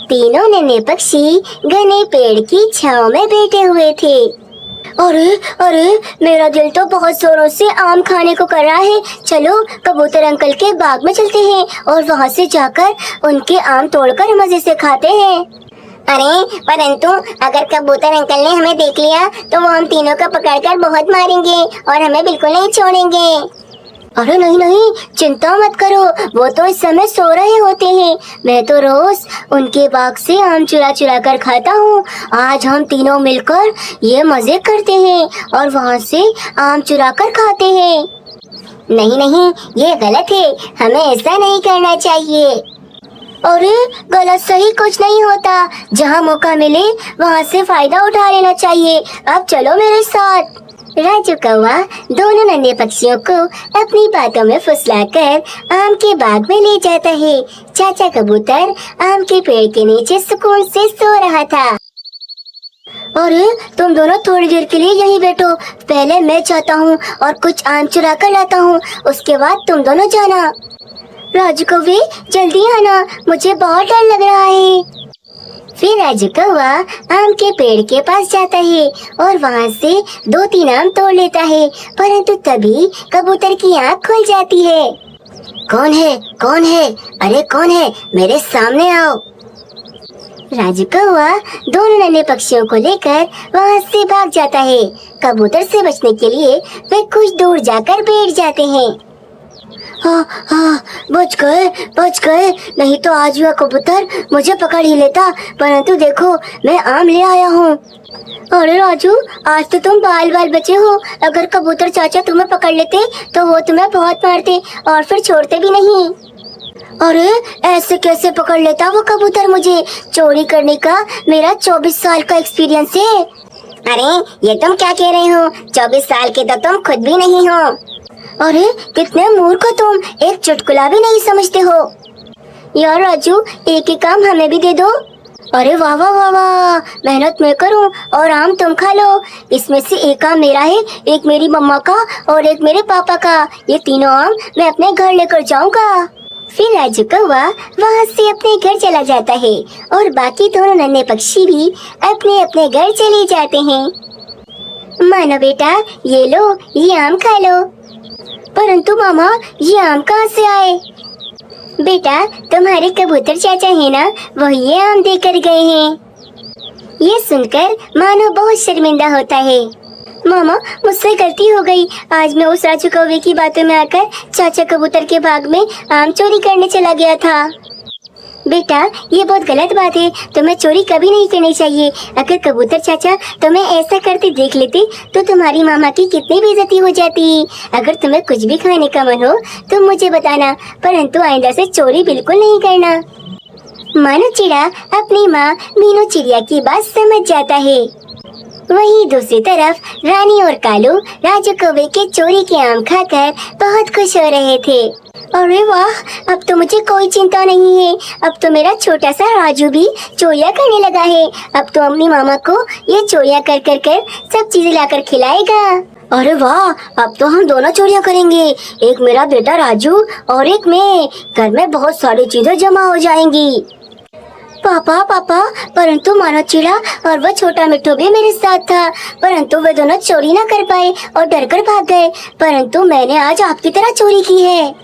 तीनों नन्हे पक्षी घने पेड़ की छांव में बैठे हुए थे। अरे अरे, मेरा दिल तो बहुत जोरों से आम खाने को कर रहा है। चलो कबूतर अंकल के बाग में चलते हैं और वहाँ से जाकर उनके आम तोड़कर मजे से खाते हैं। अरे परंतु अगर कबूतर अंकल ने हमें देख लिया तो वो हम तीनों को पकड़कर बहुत मारेंगे और हमें बिल्कुल नहीं छोड़ेंगे। अरे नहीं नहीं, चिंता मत करो, वो तो इस समय सो रहे होते हैं। मैं तो रोज उनके बाग से आम चुरा चुरा कर खाता हूँ। आज हम तीनों मिलकर ये मजे करते हैं और वहाँ से आम चुरा कर खाते हैं। नहीं नहीं, ये गलत है, हमें ऐसा नहीं करना चाहिए। अरे गलत सही कुछ नहीं होता, जहाँ मौका मिले वहाँ से फायदा उठा लेना चाहिए। अब चलो मेरे साथ। राजू कौवा दोनों नन्हे पक्षियों को अपनी बातों में फुसलाकर आम के बाग में ले जाता है। चाचा कबूतर आम के पेड़ के नीचे सुकून से सो रहा था। अरे तुम दोनों थोड़ी देर के लिए यहीं बैठो, पहले मैं जाता हूँ और कुछ आम चुरा कर लाता हूँ, उसके बाद तुम दोनों जाना। राजू कौवे जल्दी आना, मुझे बहुत डर लग रहा है। फिर राजू कौवा आम के पेड़ के पास जाता है और वहाँ से 2-3 आम तोड़ लेता है, परंतु तभी कबूतर की आँख खुल जाती है। कौन है, कौन है? अरे कौन है? मेरे सामने आओ। राजू कौवा दोनों नन्हे पक्षियों को लेकर वहाँ से भाग जाता है। कबूतर से बचने के लिए वे कुछ दूर जाकर बैठ जाते हैं। हाँ हाँ, बच गए, नहीं तो आज वह कबूतर मुझे पकड़ ही लेता। परंतु देखो, मैं आम ले आया हूँ। अरे राजू, आज तो तुम बाल बचे हो। अगर कबूतर चाचा तुम्हें पकड़ लेते तो वो तुम्हें बहुत मारते और फिर छोड़ते भी नहीं। अरे ऐसे कैसे पकड़ लेता वो कबूतर मुझे? चोरी करने का मेरा 24 साल का एक्सपीरियंस है। अरे ये तुम क्या कह रहे हो? 24 साल के तो तुम खुद भी नहीं हो। अरे कितने मूर्ख हो तुम, एक चुटकुला भी नहीं समझते हो। यार राजू, एक ही काम हमें भी दे दो। अरे वाह वाह वाह वाह, मेहनत मैं करूं और आम तुम खा लो। इसमें से एक आम मेरा है, एक मेरी मम्मा का और एक मेरे पापा का। ये तीनों आम मैं अपने घर लेकर जाऊंगा। फिर राजू कौवा वहाँ से अपने घर चला जाता है और बाकी दोनों नन्हे पक्षी भी अपने अपने घर चले जाते हैं। मानो बेटा, ये लो, ये आम खा लो। परंतु मामा, ये आम कहाँ से आए? बेटा, तुम्हारे कबूतर चाचा है ना, वो ये आम देकर गए हैं। ये सुनकर मानो बहुत शर्मिंदा होता है। मामा, मुझसे गलती हो गई। आज मैं उस राजू कौवे की बातों में आकर चाचा कबूतर के बाग में आम चोरी करने चला गया था। बेटा, ये बहुत गलत बात है, तुम्हें चोरी कभी नहीं करनी चाहिए। अगर कबूतर चाचा तुम्हें ऐसा करते देख लेते तो तुम्हारी मामा की कितनी बेइज्जती हो जाती। अगर तुम्हें कुछ भी खाने का मन हो तो मुझे बताना, परंतु आइंदा से चोरी बिल्कुल नहीं करना। मानो चिड़ा अपनी माँ मीनू चिड़िया की बात समझ जाता है। वहीं दूसरी तरफ रानी और कालू राजू कौवे के चोरी के आम खाकर बहुत खुश हो रहे थे। अरे वाह, अब तो मुझे कोई चिंता नहीं है। अब तो मेरा छोटा सा राजू भी चोरियां करने लगा है। अब तो अपनी मामा को ये चोरियां कर कर कर सब चीजें लाकर खिलाएगा। अरे वाह, अब तो हम दोनों चोरियां करेंगे, एक मेरा बेटा राजू और एक मैं। घर में बहुत सारी चीजें जमा हो जाएंगी। पापा पापा, परंतु मानो चिड़ा और वो छोटा मिट्टू भी मेरे साथ था, परंतु वे दोनों चोरी न कर पाए और डर कर भाग गए। परंतु मैंने आज आपकी तरह चोरी की है।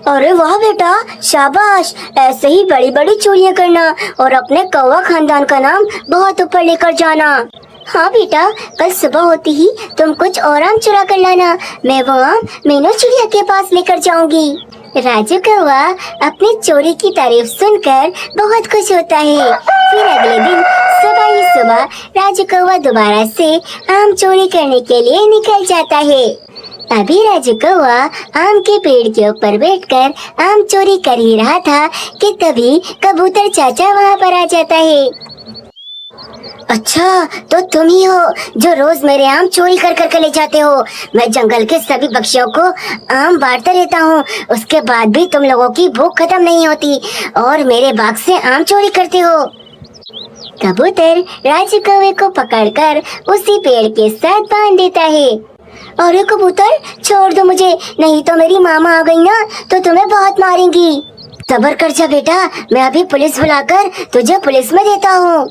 अरे वाह बेटा, शाबाश, ऐसे ही बड़ी बड़ी चोरियां करना और अपने कौवा खानदान का नाम बहुत ऊपर लेकर जाना। हाँ बेटा, कल सुबह होती ही तुम कुछ और आम चुरा कर लाना, मैं वो आम मीनू चिड़िया के पास लेकर जाऊंगी। राजू कौवा अपनी चोरी की तारीफ सुनकर बहुत खुश होता है। फिर अगले दिन सुबह ही सुबह राजू कौवा दोबारा से आम चोरी करने के लिए निकल जाता है। अभी राजू कौवा आम के पेड़ के ऊपर बैठकर आम चोरी कर ही रहा था कि तभी कबूतर चाचा वहाँ पर आ जाता है। अच्छा, तो तुम ही हो जो रोज मेरे आम चोरी कर कर ले जाते हो। मैं जंगल के सभी पक्षियों को आम बांटता रहता हूँ, उसके बाद भी तुम लोगों की भूख खत्म नहीं होती और मेरे बाग से आम चोरी करते हो। कबूतर राजू कौवे को पकड़कर उसी पेड़ के साथ बांध देता है। अरे कबूतर, छोड़ दो मुझे, नहीं तो मेरी मामा आ गई ना तो तुम्हें बहुत मारेंगी। सब्र कर जा बेटा, मैं अभी पुलिस बुलाकर तुझे पुलिस में देता हूँ।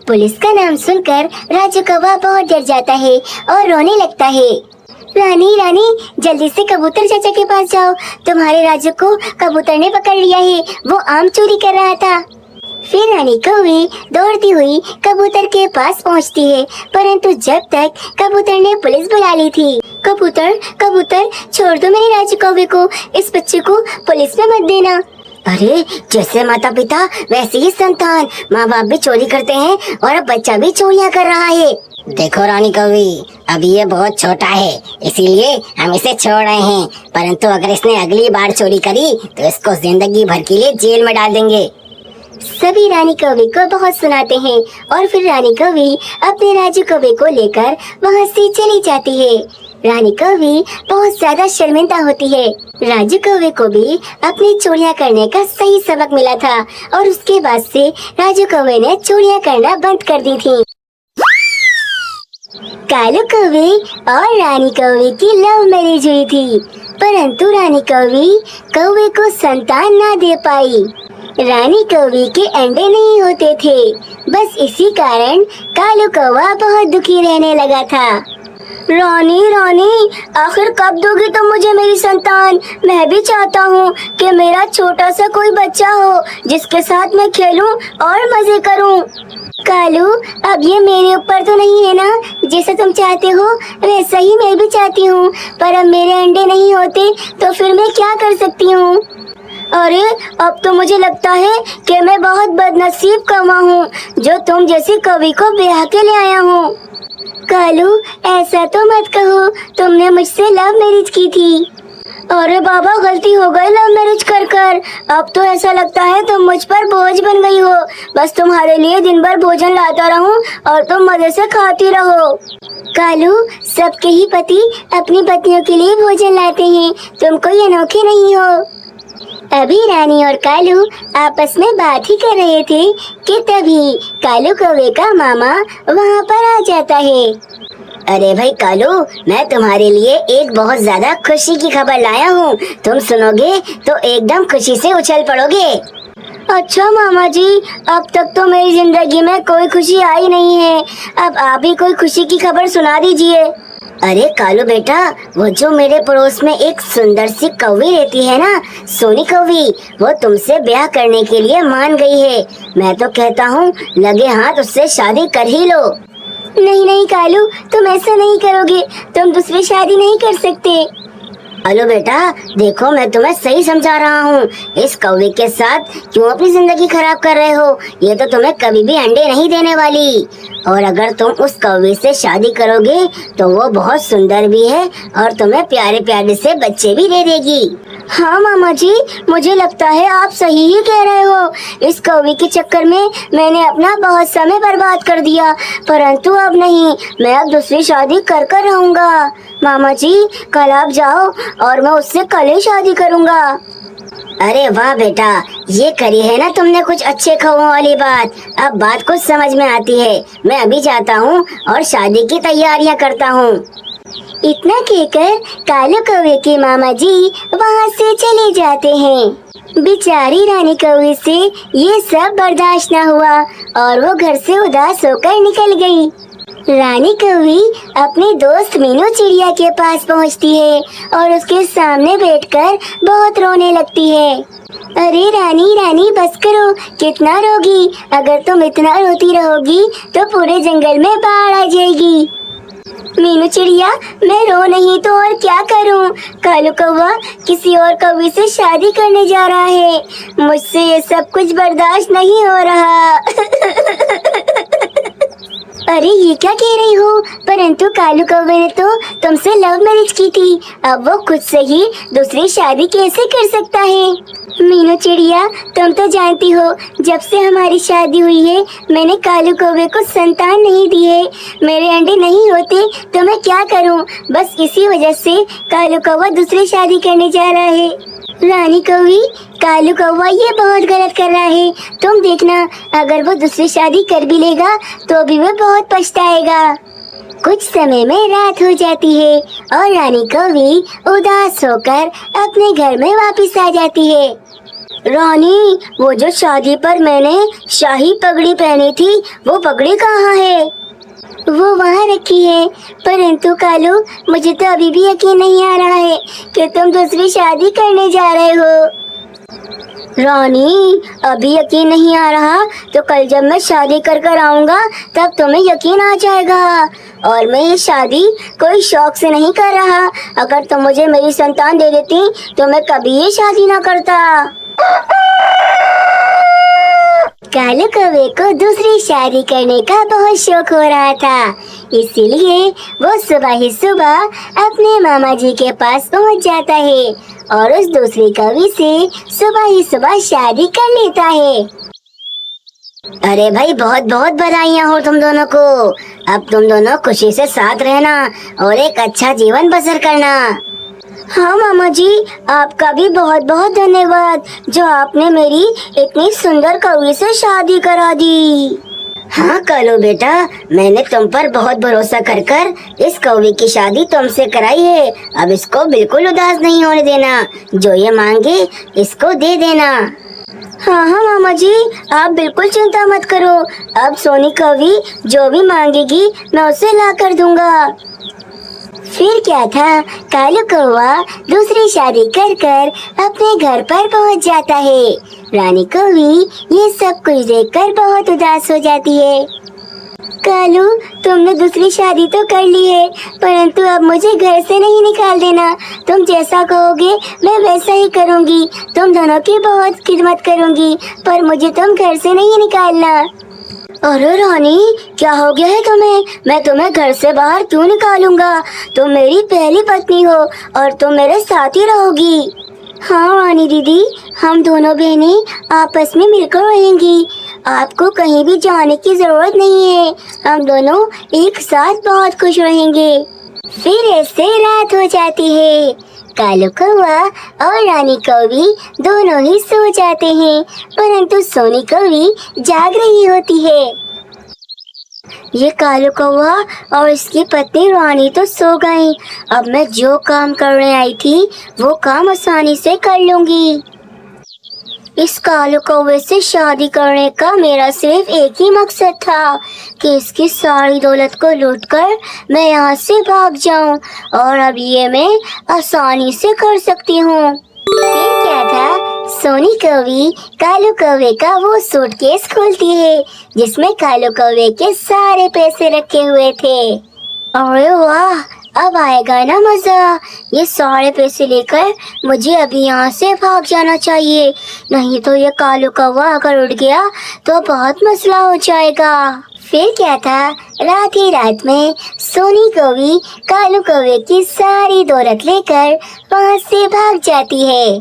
पुलिस का नाम सुनकर राजू कौवा बहुत डर जाता है और रोने लगता है। रानी रानी, जल्दी से कबूतर चाचा के पास जाओ, तुम्हारे राजू को कबूतर ने पकड़ लिया है, वो आम चोरी कर रहा था। फिर रानी कौवी दौड़ती हुई कबूतर के पास पहुंचती है, परंतु जब तक कबूतर ने पुलिस बुला ली थी। कबूतर कबूतर, छोड़ दो मेरे राजू कौवे को, इस बच्चे को पुलिस में मत देना। अरे जैसे माता पिता वैसे ही संतान, माँ बाप भी चोरी करते हैं और अब बच्चा भी चोरियाँ कर रहा है। देखो रानी कौवी, अभी ये बहुत छोटा है, इसीलिए हम इसे छोड़ रहे हैं, परंतु अगर इसने अगली बार चोरी करी तो इसको जिंदगी भर के लिए जेल में डाल देंगे। सभी रानी कौवी को बहुत सुनाते हैं और फिर रानी कौवी अपने राजू कौवे को लेकर वहाँ से चली जाती है। रानी कौवी बहुत ज्यादा शर्मिंदा होती है। राजू कौवे को भी अपनी चोरियाँ करने का सही सबक मिला था और उसके बाद से राजू कौवे ने चोरियाँ करना बंद कर दी थी। कालू कौवे और रानी कौवे की लव मैरिज हुई थी, परंतु रानी कौवी कौवे को संतान ना दे पाई। रानी कौवी के अंडे नहीं होते थे, बस इसी कारण कालू कौवा बहुत दुखी रहने लगा था। रानी रानी, आखिर कब दोगी तुम मुझे मेरी संतान? मैं भी चाहता हूँ कि मेरा छोटा सा कोई बच्चा हो जिसके साथ मैं खेलूं और मजे करूं। कालू, अब ये मेरे ऊपर तो नहीं है ना, जैसा तुम चाहते हो वैसा ही मैं भी चाहती हूँ, पर अब मेरे अंडे नहीं होते तो फिर मैं क्या कर सकती हूँ? अरे अब तो मुझे लगता है कि मैं बहुत बदनसीब कौवा हूँ जो तुम जैसी कवि को ब्याह के ले आया हूँ। कालू, ऐसा तो मत कहो, तुमने मुझसे लव मैरिज की थी। अरे बाबा, गलती हो गई लव मैरिज कर कर। अब तो ऐसा लगता है तुम मुझ पर बोझ बन गई हो, बस तुम्हारे लिए दिन भर भोजन लाता रहूं और तुम मजे से खाती रहो। कालू, सबके ही पति अपनी पत्नियों के लिए भोजन लाते हैं, तुम कोई अनोखे नहीं हो। अभी रानी और कालू आपस में बात ही कर रहे थे कि तभी कालू कौवे का मामा वहाँ पर आ जाता है। अरे भाई कालू, मैं तुम्हारे लिए एक बहुत ज्यादा खुशी की खबर लाया हूँ, तुम सुनोगे तो एकदम खुशी से उछल पड़ोगे। अच्छा मामा जी, अब तक तो मेरी जिंदगी में कोई खुशी आई नहीं है, अब आप ही कोई खुशी की खबर सुना दीजिए। अरे कालू बेटा, वो जो मेरे पड़ोस में एक सुंदर सी कौवी रहती है ना, सोनी कौवी, वो तुमसे ब्याह करने के लिए मान गई है। मैं तो कहता हूँ लगे हाथ उससे शादी कर ही लो। नहीं नहीं कालू, तुम ऐसा नहीं करोगे, तुम दूसरी शादी नहीं कर सकते। हेलो बेटा, देखो मैं तुम्हें सही समझा रहा हूँ, इस कौवे के साथ क्यों अपनी जिंदगी खराब कर रहे हो? ये तो तुम्हें कभी भी अंडे नहीं देने वाली, और अगर तुम उस कौवे से शादी करोगे तो वो बहुत सुंदर भी है और तुम्हें प्यारे प्यारे से बच्चे भी दे देगी। हाँ मामा जी, मुझे लगता है आप सही ही कह रहे हो, इस कौवे के चक्कर में मैंने अपना बहुत समय बर्बाद कर दिया, परंतु अब नहीं, मैं अब दूसरी शादी कर कर रहूँगा। मामा जी, कल आप जाओ और मैं उससे कल ही शादी करूँगा। अरे वाह बेटा, ये करी है ना तुमने कुछ अच्छे कौवों वाली बात, अब बात कुछ समझ में आती है। मैं अभी जाता हूँ और शादी की तैयारियाँ करता हूँ। इतना कहकर कालू कौवे के मामा जी वहाँ से चले जाते हैं। बेचारी रानी कौवे से ये सब बर्दाश्त न हुआ और वो घर से उदास होकर निकल गई। रानी कौवी अपने दोस्त मीनू चिड़िया के पास पहुँचती है और उसके सामने बैठकर बहुत रोने लगती है। अरे रानी रानी, बस करो, कितना रोगी? अगर तुम इतना रोती रहोगी तो पूरे जंगल में बाढ़ आ जाएगी। मीनू चिड़िया, मैं रो नहीं तो और क्या करूं? कालू कौवा किसी और कौवे से शादी करने जा रहा है, मुझसे ये सब कुछ बर्दाश्त नहीं हो रहा। अरे ये क्या कह रही हो? परंतु कालू कौवे ने तो तुमसे लव मैरिज की थी, अब वो खुद से ही दूसरी शादी कैसे कर सकता है? मीनू चिड़िया, तुम तो जानती हो, जब से हमारी शादी हुई है मैंने कालू कौवे को संतान नहीं दी है, मेरे अंडे नहीं होते तो मैं क्या करूं? बस इसी वजह से कालू कौवा दूसरी शादी करने जा रहा है। रानी कौवी, कालू कौवा ये बहुत गलत कर रहा है, तुम देखना, अगर वो दूसरी शादी कर भी लेगा तो भी वो बहुत पछताएगा। कुछ समय में रात हो जाती है और रानी कौवी उदास होकर अपने घर में वापस आ जाती है। रानी, वो जो शादी पर मैंने शाही पगड़ी पहनी थी, वो पगड़ी कहाँ है? वो वहाँ रखी है। परंतु कालू, मुझे तो अभी भी यकीन नहीं आ रहा है कि तुम दूसरी शादी करने जा रहे हो। रानी, अभी यकीन नहीं आ रहा तो कल जब मैं शादी कर आऊंगा तब तुम्हें यकीन आ जाएगा। और मैं ये शादी कोई शौक से नहीं कर रहा। अगर तुम मुझे मेरी संतान दे देती तो मैं कभी ये शादी ना करता। कालू कौवे को दूसरी शादी करने का बहुत शौक हो रहा था, इसीलिए वो सुबह ही सुबह अपने मामा जी के पास पहुंच जाता है और उस दूसरी कौवी से सुबह ही सुबह शादी कर लेता है। अरे भाई, बहुत बहुत बधाइयाँ हो तुम दोनों को। अब तुम दोनों खुशी से साथ रहना और एक अच्छा जीवन बसर करना। हाँ मामा जी, आपका भी बहुत बहुत धन्यवाद जो आपने मेरी इतनी सुंदर कौवी से शादी करा दी। हाँ कालू बेटा, मैंने तुम पर बहुत भरोसा कर इस कौवी की शादी तुमसे कराई है। अब इसको बिल्कुल उदास नहीं होने देना। जो ये मांगे इसको दे देना। हाँ हाँ मामा जी, आप बिल्कुल चिंता मत करो। अब सोनी कौवी जो भी मांगेगी मैं उसे ला कर दूंगा। फिर क्या था, कालू कौवा दूसरी शादी कर अपने घर पर पहुंच जाता है। रानी कौवी ये सब कुछ देखकर बहुत उदास हो जाती है। कालू, तुमने दूसरी शादी तो कर ली है, परंतु अब मुझे घर से नहीं निकाल देना। तुम जैसा कहोगे मैं वैसा ही करूँगी। तुम दोनों की बहुत खिदमत करूँगी, पर मुझे तुम घर से नहीं निकालना। अरे रानी, क्या हो गया है तुम्हें? मैं तुम्हें घर से बाहर क्यों निकालूंगा? तुम मेरी पहली पत्नी हो और तुम मेरे साथ ही रहोगी। हाँ रानी दीदी, हम दोनों बहनें आपस में मिलकर रहेंगी। आपको कहीं भी जाने की जरूरत नहीं है। हम दोनों एक साथ बहुत खुश रहेंगे। फिर ऐसे रात हो जाती है। कालू कौवा और रानी कौवी दोनों ही सो जाते हैं, परंतु सोनी कौवी जाग रही होती है। ये कालू कौवा और इसकी पत्नी रानी तो सो गई। अब मैं जो काम करने आई थी वो काम आसानी से कर लूंगी। इस कालू कौवे से शादी करने का मेरा सिर्फ एक ही मकसद था कि इसकी सारी दौलत को लूटकर मैं यहाँ से भाग जाऊँ, और अब ये मैं आसानी से कर सकती हूँ। फिर क्या था, सोनी कौवी कालू कौवे का वो सूटकेस खोलती है जिसमें कालू कौवे के सारे पैसे रखे हुए थे। अरे वाह, अब आएगा ना मजा। ये सारे पैसे लेकर मुझे अभी यहाँ से भाग जाना चाहिए, नहीं तो ये कालू कौवा अगर उड़ गया तो बहुत मसला हो जाएगा। फिर क्या था, रात ही रात में सोनी कौवी कालू कौवे की सारी दौलत लेकर वहाँ से भाग जाती है।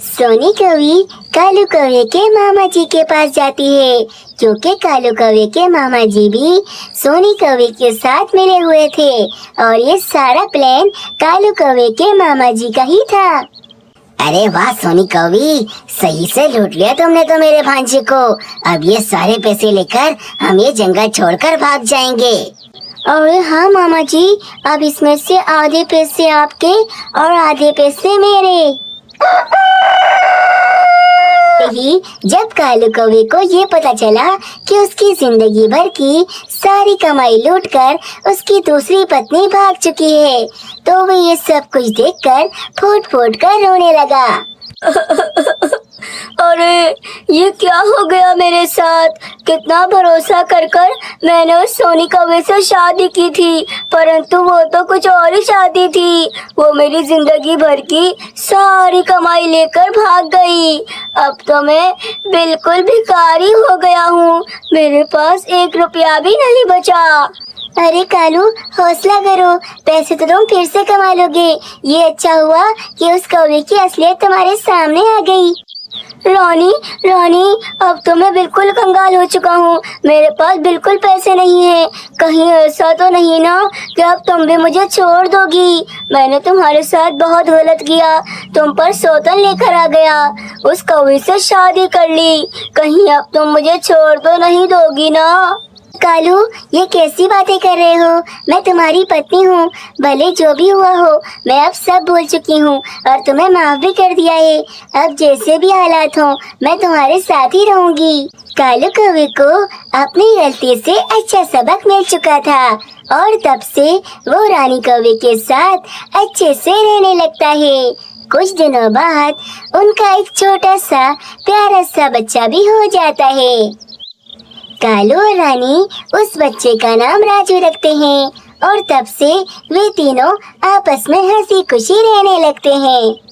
सोनी कौवी कालू कौवे के मामा जी के पास जाती है, क्योंकि कालू कौवे के मामा जी भी सोनी कौवे के साथ मिले हुए थे और ये सारा प्लान कालू कौवे के मामा जी का ही था। अरे वाह सोनी कौवी, सही से लूट लिया तुमने तो मेरे भांजे को। अब ये सारे पैसे लेकर हम ये जंगल छोड़कर भाग जाएंगे। अरे हाँ मामा जी, अब इसमें से आधे पैसे आपके और आधे पैसे मेरे। ही जब कालू कौवे को ये पता चला कि उसकी जिंदगी भर की सारी कमाई लूटकर उसकी दूसरी पत्नी भाग चुकी है, तो वो ये सब कुछ देखकर फूट फूट कर रोने लगा। अरे ये क्या हो गया मेरे साथ? कितना भरोसा कर मैंने उस सोनी कौवे से शादी की थी, परंतु वो तो कुछ और ही शादी थी। वो मेरी जिंदगी भर की सारी कमाई लेकर भाग गई। अब तो मैं बिल्कुल भिखारी हो गया हूँ। मेरे पास 1 रुपया भी नहीं बचा। अरे कालू, हौसला करो, पैसे तो तुम फिर से कमा लोगे। ये अच्छा हुआ कि उस कौवे की असलियत तुम्हारे सामने आ गई। रानी, अब तो मैं बिल्कुल कंगाल हो चुका हूँ। मेरे पास बिल्कुल पैसे नहीं है। कहीं ऐसा तो नहीं ना कि अब तुम भी मुझे छोड़ दोगी? मैंने तुम्हारे साथ बहुत गलत किया, तुम पर सौतन लेकर आ गया, उस कौवे से शादी कर ली। कहीं अब तुम मुझे छोड़ तो नहीं दोगी ना? कालू, ये कैसी बातें कर रहे हो? मैं तुम्हारी पत्नी हूँ। भले जो भी हुआ हो, मैं अब सब भूल चुकी हूँ और तुम्हें माफ भी कर दिया है। अब जैसे भी हालात हो, मैं तुम्हारे साथ ही रहूंगी। कालू कौवे को अपनी गलती से अच्छा सबक मिल चुका था और तब से वो रानी कौवे के साथ अच्छे से रहने लगता है। कुछ दिनों बाद उनका एक छोटा सा प्यारा सा बच्चा भी हो जाता है। कालू और रानी उस बच्चे का नाम राजू रखते हैं और तब से वे तीनों आपस में हंसी खुशी रहने लगते हैं।